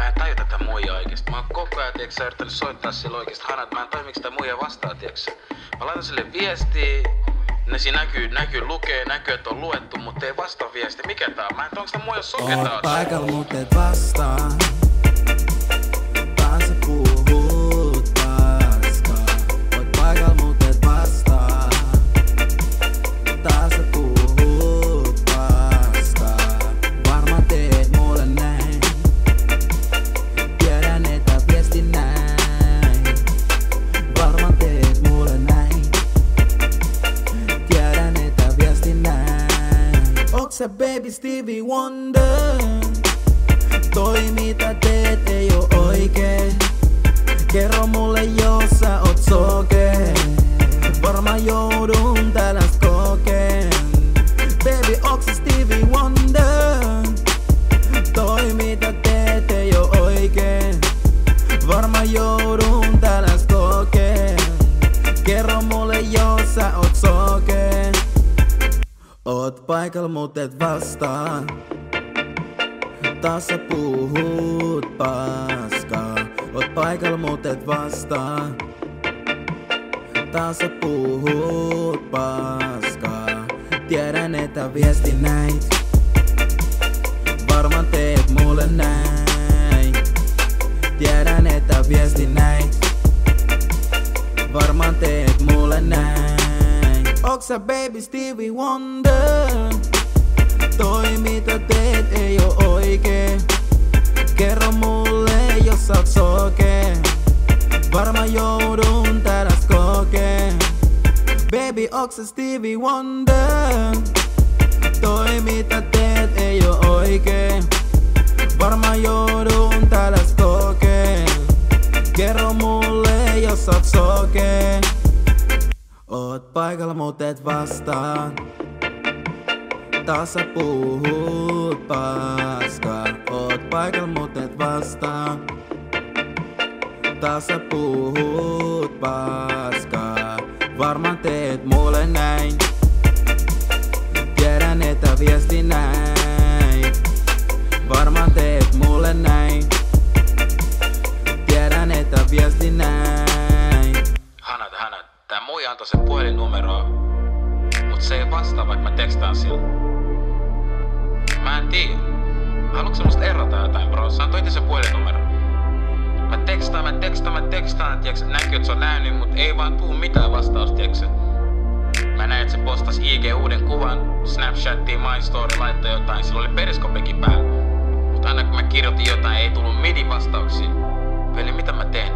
en taju tätä muijaa oikeesti. Mä oon koko ajan, tiiäksä, yrittänyt soittaa sille oikeesti Hanat. Mä en taju, miksi tää muija vastaa, tiiäksä. Mä laitan sille viestiä. Ne siinä näkyy, että on luettu, mutta ei vastaa viestiä. Mikä tää on? Mä en tiedä, onks tää muija soke taas? Oot paikalla, mut et vastaa. Taas sä puhut paskaa. Oot paikalla, mut et vastaa. Taas sä puhut paskaa. Varmaan teet mulle näin. Tiedän, että viestin näin. Varmaan teet mulle näin. Tiedän, että viestin näin. Oot sä baby Stevie Wonder? Toi mitä teet ei oo oikein. Kerro mulle jos sä oot sokee. Varmaan joudun tällaista kokeen. Baby ooks sä Stevie Wonder? Toi mitä teet ei oo oikein. Varmaan joudun tällaista kokeen. Kerro mulle jos sä oot sokee. Oot paikalla mut et vastaa. Taas sä puhut paskaa. Oot paikalla mut et vastaa. Taas sä puhut paskaa. Tiedän että viesti näit. Varmaan teet mulle näin. Tiedän että viesti näit. Varmaan teet mulle näin. Ooks sä baby Stevie Wonder? Toi mitä teet ei oo oikein. Kerro mulle jos sä oot sokee. Varmaan joudun tällaista kokeen. Baby ooks sä Stevie Wonder? Toi mitä teet ei oo oikein. Varmaan joudun tällaista kokeen. Kerro mulle jos sä oot sokee. Oot paikalla mut et vastaa. Taas sä puhut paskaa. Oot paikalla mut et vastaa. Taas sä puhut paskaa. Varmaan teet mulle näin. Tiedän että viesti näin. Varmaan teet mulle näin. Tiedän että viesti näin. Hanat, tää muija antoi sen puhelinnumeroa. Mut se ei vastaa vaikka mä tekstaan sillä. Mä en tiedä. Haluatko sä musta erota jotain, bro? Sä antoi itse sen puhelinnumero. Mä tekstaan, tiiäksä. Näkyy, että se on nähnyt, mut ei vaan tuu mitään vastausta, tiiäksä. Mä näin, että se postas IG uuden kuvan, Snapchattiin, My Story, laittoi jotain, sillä oli periskopekin päällä. Mut aina kun mä kirjoitin jotain, ei tullut midi vastauksia. Veli, mitä mä teen?